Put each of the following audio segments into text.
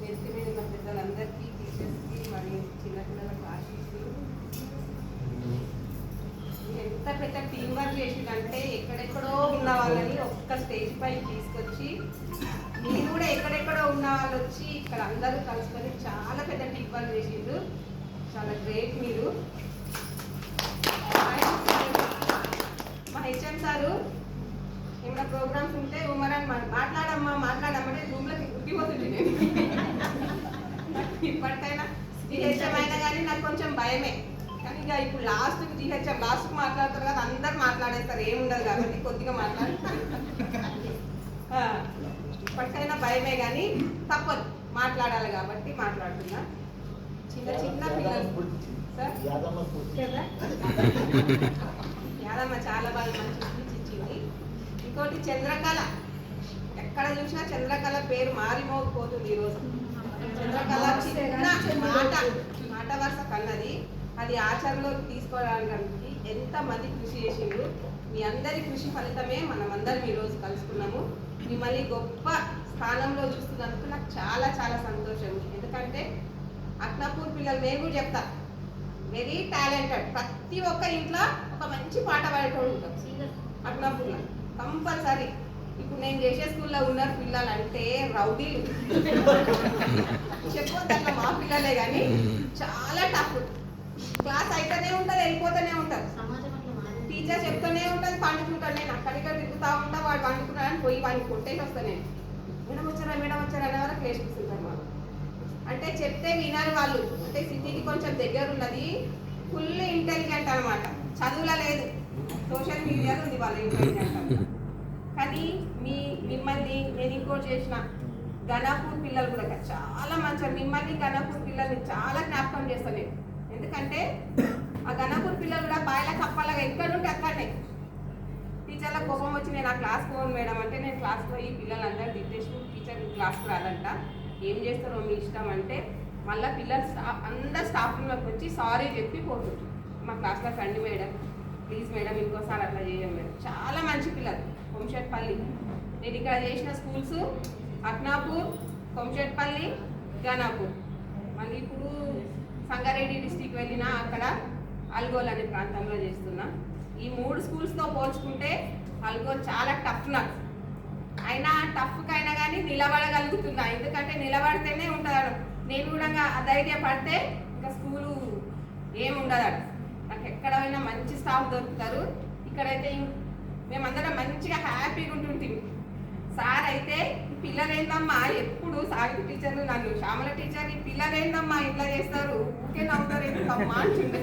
వేదిక మీద ఉన్న పెద్దలందరికీ, టీచర్స్కి మరియు చిన్నపిల్లలకు ఆశీస్సులు. ఎంత పెద్ద టీం వర్క్ చేసిందంటే ఎక్కడెక్కడో ఉన్న వాళ్ళని ఒక్క స్టేజ్ పై తీసుకొచ్చి మీరు కూడా ఎక్కడెక్కడో ఉన్న వాళ్ళు వచ్చి ఇక్కడ అందరూ కలుసుకొని చాలా పెద్ద టీం వర్క్ చేసిండ్రు. చాలా గ్రేట్ మీరు. మా హెచ్ఎం సారు ఏమైనా ప్రోగ్రామ్స్ ఉంటే ఉమరాన్ మాట్లాడమ్మంటే రూమ్లోకి ఉట్టిపోతుంది నేను. ఇప్పటికైనా జిహెచ్ఎం అయినా కానీ నాకు కొంచెం భయమే. కానీ ఇక ఇప్పుడు లాస్ట్కి జిహెచ్ఎం లాస్ట్కి మాట్లాడతారు కదా, అందరు మాట్లాడేస్తారు, ఏముండదు కాబట్టి కొద్దిగా మాట్లాడతారు. ఇప్పటికైనా భయమే కానీ తప్పదు, మాట్లాడాలి కాబట్టి మాట్లాడుతున్నా. చిన్న చిన్న పిల్లలు సార్ యాదమ్మ చాలా బాగా మంచి స్పీచ్ ఇచ్చింది. ఇంకోటి చంద్రకళ, ఎక్కడ చూసినా చంద్రకళ పేరు మారిమోగిపోతుంది ఈరోజు. చంద్రకళ చిన్న మాట వరుస కన్నది, అది ఆచరణలోకి తీసుకోవడానికి ఎంతమంది కృషి చేసిండ్రు. మీ అందరి కృషి ఫలితమే మనమందరం ఈరోజు కలుసుకున్నాము. మిమ్మల్ని గొప్ప స్థానంలో చూస్తున్నందుకు నాకు చాలా చాలా సంతోషం. ఎందుకంటే అక్నాపూర్ పిల్లలు నేను కూడా చెప్తా, వెరీ టాలెంటెడ్. ప్రతి ఒక్క ఇంట్లో ఒక మంచి పాట పాడేటోడు ఉంటాం అక్నాపూర్లో కంపల్సరీ. ఇప్పుడు నేను చేసే స్కూల్లో ఉన్నారు పిల్లలు అంటే రౌడీలు చెప్పొద్దు, అట్లా మా పిల్లలే కానీ చాలా టఫ్. క్లాస్ అయితేనే ఉంటుంది, వెళ్ళిపోతూనే ఉంటారు. టీచర్ చెప్తూనే ఉంటుంది, పండుకుంటాను. నేను అక్కడిక్కడ తిరుగుతూ ఉంటా, వాడు పండుకున్నాడని పోయి వాడిని కొట్టేసి వస్తాను. నేను మేడం వచ్చారా అనే వరకు ప్లేస్ కూర్చుంటారు వాళ్ళు. అంటే చెప్తే వినరు వాళ్ళు. అంటే సిటీకి కొంచెం దగ్గర ఉన్నది, ఫుల్ ఇంటెలిజెంట్ అనమాట. చదువులా లేదు, సోషల్ మీడియాలో ఉంది వాళ్ళ ఇంటెలిజెంట్. కానీ మిమ్మల్ని నేను ఇంకోటి చేసిన ఘనాపూర్ పిల్లలు కూడా చాలా మంచిగా, మిమ్మల్ని ఘనాపూర్ పిల్లల్ని చాలా జ్ఞాపకం చేస్తాను నేను. ఎందుకంటే ఆ ఘనాపూర్ పిల్లలు కూడా బాయిల కప్పలాగా ఎక్కడుంటే అక్కడనే. టీచర్ల కోపం వచ్చి నేను ఆ క్లాస్కి పోను మేడం అంటే, నేను క్లాస్కి పోయి పిల్లలందరూ దిద్దేసి టీచర్ క్లాస్కి రాదంట, ఏం చేస్తారో మీ ఇష్టం అంటే, మళ్ళీ పిల్లలు అందరు స్టాఫ్ రూమ్లోకి వచ్చి సారీ చెప్పి పోతుంది. మా క్లాస్లో రండి మేడం, ప్లీజ్ మేడం ఇంకోసారి అట్లా చేయం మేడం. చాలా మంచి పిల్లలు. కొంషెట్పల్లి నేను ఇక్కడ చేసిన స్కూల్స్ అక్నాపూర్, కొంషెట్పల్లి, ఘనాపూర్. మళ్ళీ ఇప్పుడు సంగారెడ్డి డిస్టిక్ వెళ్ళినా అక్కడ అల్గోల్ అనే ప్రాంతంలో చేస్తున్నా. ఈ 3 స్కూల్స్తో పోల్చుకుంటే అల్గోల్ చాలా టఫ్ నాకు. అయినా టఫ్కైనా కానీ నిలబడగలుగుతున్నా. ఎందుకంటే నిలబడితేనే ఉంటుంది. నేను కూడా ధైర్యపడితే ఇంకా స్కూలు ఏముండదు. నాకు ఎక్కడ పోయినా మంచి స్టాఫ్ దొరుకుతారు. ఇక్కడైతే మేమందరం మంచిగా హ్యాపీగా ఉంటుంటాం. సార్ అయితే పిల్లలేందమ్మా ఎప్పుడు సాగితి టీచర్లు నన్ను శ్యామల టీచర్, ఈ పిల్లలేందమ్మా ఇట్లా చేస్తారు, ఊకే నవ్వుతారు ఎందుకమ్మా అంటుండే.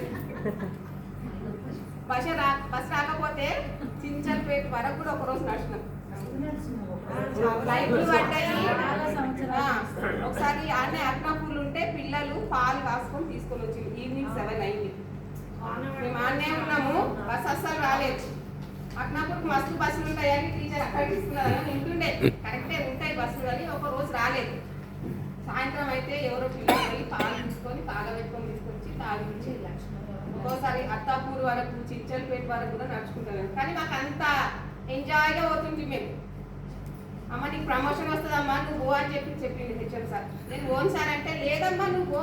బస్ రాకపోతే చించల్పేట వరకు కూడా ఒకరోజు నడిచినాం. లైట్లు పడ్డాయి. ఒకసారి ఆనే అక్నాపూర్లు ఉంటే పిల్లలు పాలు కాసుకొని తీసుకొని వచ్చింది. ఈవినింగ్ 7 అయింది. మేము ఆనే ఉన్నాము, బస్ అస్సలు రాలేదు. అక్నాపూర్కి మస్తు బస్సులు ఉంటాయని టీచర్ అక్కడ తీసుకున్నారని ఉంటుండే. కరెక్టే ఉంటాయి బస్సులు, కానీ ఒక రోజు రాలేదు. సాయంత్రం అయితే ఎవరో పిల్లలు పోయి పాలు తీసుకొని తాగబెట్టుకొని తీసుకొచ్చి తాగించి ఒక్కోసారి అత్తాపూర్ వరకు చించల్పేట వరకు కూడా నడుచుకుంటాను. కానీ మాకు అంత ఎంజాయ్గా పోతుంది. మేము అమ్మ నీకు ప్రమోషన్ వస్తుందమ్మా నువ్వు పో అని చెప్పింది హెచ్ఎం సార్. నేను ఓన్ సార్ అంటే లేదమ్మా నువ్వు పో,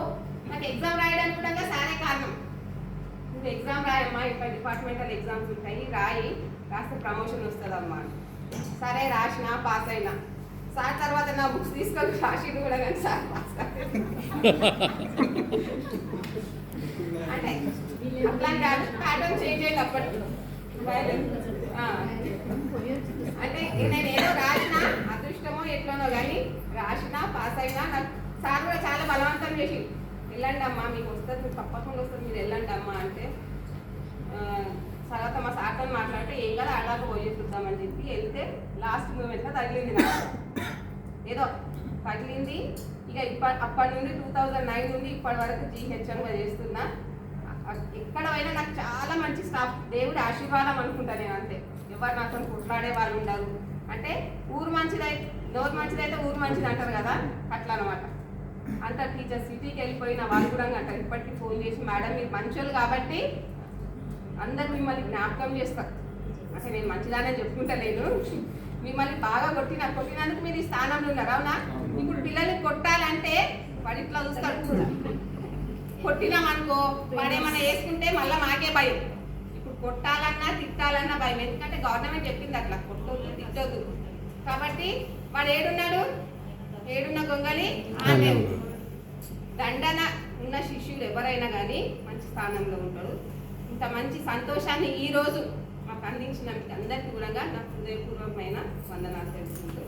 నాకు ఎగ్జామ్ రాయడానికి కూడా సారే కారణం. నువ్వు ఎగ్జామ్ రాయమ్మా, ఇక్కడ డిపార్ట్మెంటల్ ఎగ్జామ్స్ ఉంటాయి, రాయి, కాస్త ప్రమోషన్ వస్తుందమ్మా. సరే రాసిన, పాస్ అయినా. సార్ తర్వాత నా బుక్స్ తీసుకొని రాసింది కూడా కానీ సార్ పాస్ అంటే అట్లాంటి ప్యాటర్న్ చేంజ్ అయ్యింది అప్పటికి. అంటే నేను ఏదో రాసిన, అదృష్టమో ఎట్లనో కానీ రాసిన, పాస్ అయినా. నాకు సార్ కూడా చాలా బలవంతం చేసి వెళ్ళండి అమ్మా మీకు వస్తుంది, మీకు తప్పకుండా వస్తుంది, మీరు వెళ్ళండి అమ్మా అంటే, తర్వాత మా సార్తో మాట్లాడితే ఏం కదా అలాగే పోయేద్దామని చెప్పి వెళ్తే లాస్ట్ మూమెంట్లో తగిలింది నాకు. ఏదో తగిలింది. ఇక అప్పటి నుండి 2009 నుండి ఇప్పటి వరకు జిహెచ్ఎంగా చేస్తున్నా. ఎక్కడ పోయినా నాకు చాలా మంచి స్టాఫ్, దేవుడి ఆశీర్వాదం అనుకుంటా నేను. అంతే, ఎవరు నాతో కొట్లాడే వాళ్ళు ఉండరు. అంటే ఊరు మంచిదైతే నోరు మంచిదైతే ఊరు మంచిది అంటారు కదా, అట్లా అనమాట. అంత టీచర్ సిటీకి వెళ్ళిపోయిన వాళ్ళు కూడా అంటారు. ఇప్పటికీ ఫోన్ చేసి మేడం మీరు మంచోళ్ళు కాబట్టి అందరు మిమ్మల్ని జ్ఞాపకం చేస్తారు. అంటే నేను మంచిదానే చెప్పుకుంటలేను, మిమ్మల్ని బాగా కొట్టినందుకు మీరు ఈ స్థానంలో ఉన్నారు. అవునా? ఇప్పుడు పిల్లల్ని కొట్టాలంటే కొడితే వాడు ఇట్లా చూస్తాడు. కొట్టినామనుకో వాడు ఏమన్నా వేసుకుంటే మళ్ళీ మాకే భయం. ఇప్పుడు కొట్టాలన్నా తిట్టాలన్నా భయం, ఎందుకంటే గవర్నమెంట్ చెప్పింది అట్లా కొట్టొద్దు తిట్టొద్దు. కాబట్టి వాడు ఏడున్న గొంగలి ఆమె. దండన ఉన్న శిష్యులు ఎవరైనా కానీ మంచి స్థానంలో ఉంటాడు. ఇంత మంచి సంతోషాన్ని ఈరోజు మాకు అందించిన మీకు అందరికీ కూడా నా హృదయపూర్వకమైన వందనాలు తెలుసుకుంటూ